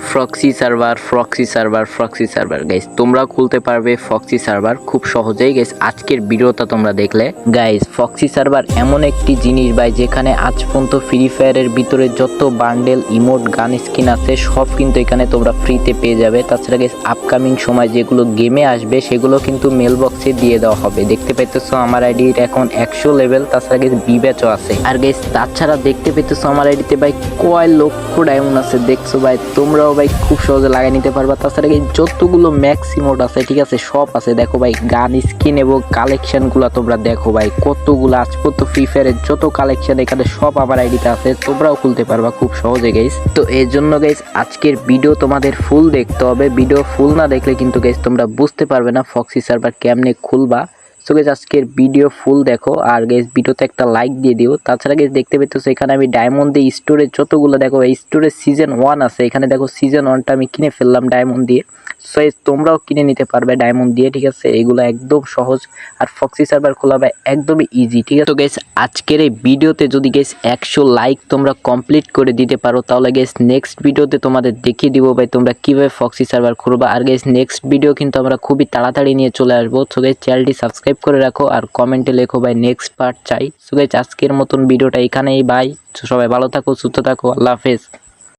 Proxy server guys, তোমরা খুলতে পারবে ফক্সি সার্ভার খুব সহজেই গাইস। আজকের ভিডিওটা তোমরা দেখলে গাইস, ফক্সি সার্ভার এমন একটি জিনিস ভাই, যেখানে আজ পর্যন্ত ফ্রি ফায়ারের ভিতরে যত বান্ডেল, ইমোট, গান স্কিন আছে সব কিন্তু এখানে তোমরা ফ্রিতে পেয়ে যাবে। তাছাড়া গাইস, আপকামিং সময় যেগুলো গেমে আসবে সেগুলো কিন্তু মেল বক্সে দিয়ে দেওয়া হবে। দেখতে পাইতেছো আমার আইডি এখন 100 লেভেল। তাছাড়া গাইস বি ব্যাচও আছে। আর গাইস তাছাড়া দেখতে পেতেছো আমার আইডিতে ভাই কয় লক্ষ ডায়মন্ড আছে, দেখছো ভাই। তোমরাও ভাই খুব সহজে লাগাই নিতে পারবা। তাছাড়া এই যতগুলো ম্যাক্স ইমোট আছে, ঠিক আছে, সব আছে। দেখো ভাই গান স্কিন এবং কালেকশন গুলা তোমরা দেখো ভাই, কতগুলো আজ পর্যন্ত ফ্রি ফায়ারের যত কালেকশন এখানে সব আমার আইডিতে আছে। তোমরাও খুলতে পারবা খুব সহজে গাইস। তো এর জন্য গাইস আজকের ভিডিও তোমাদের ফুল দেখতে হবে। ভিডিও ফুল না দেখলে কিন্তু গাইস তোমরা বুঝতে পারবে না ফক্সি সার্ভার কেমনে খুলবা। সো গাইস আজকের ভিডিও ফুল দেখো, আর গাইস ভিডিওতে একটা লাইক দিয়ে দিও। তাছাড়া গাইস দেখতে পেতেছো এখানে আমি ডায়মন্ড দিয়ে স্টোরে যতগুলো, দেখো স্টোরে সিজন 1 আছে। এখানে দেখো সিজন 1টা আমি কিনে ফেললাম ডায়মন্ড দিয়ে। সো তোমরাও কিনে নিতে পারবে ডায়মন্ড দিয়ে, ঠিক আছে। এগুলো একদম সহজ, আর ফক্সি সার্ভার খোলা ভাই একদমই ইজি, ঠিক আছে। তো গাইস আজকের এই ভিডিওতে যদি গাইস 100 লাইক তোমরা কমপ্লিট করে দিতে পারো, তাহলে গাইস নেক্সট ভিডিওতে তোমাদের দেখিয়ে দিব ভাই তোমরা কিভাবে ফক্সি সার্ভার খুলবা। আর গাইস নেক্সট ভিডিও কিন্তু আমরা খুবই তাড়াতাড়ি নিয়ে চলে আসবো। সো গাইস চ্যানেলটি সাবস্ক্রাইব করে রাখো আর কমেন্টে লেখো ভাই নেক্সট পার্ট চাই। সো গাইস আজকের মতন ভিডিওটা এখানেই, বাই। সবাই ভালো থাকো, সুস্থ থাকো, আল্লাহ হাফেজ।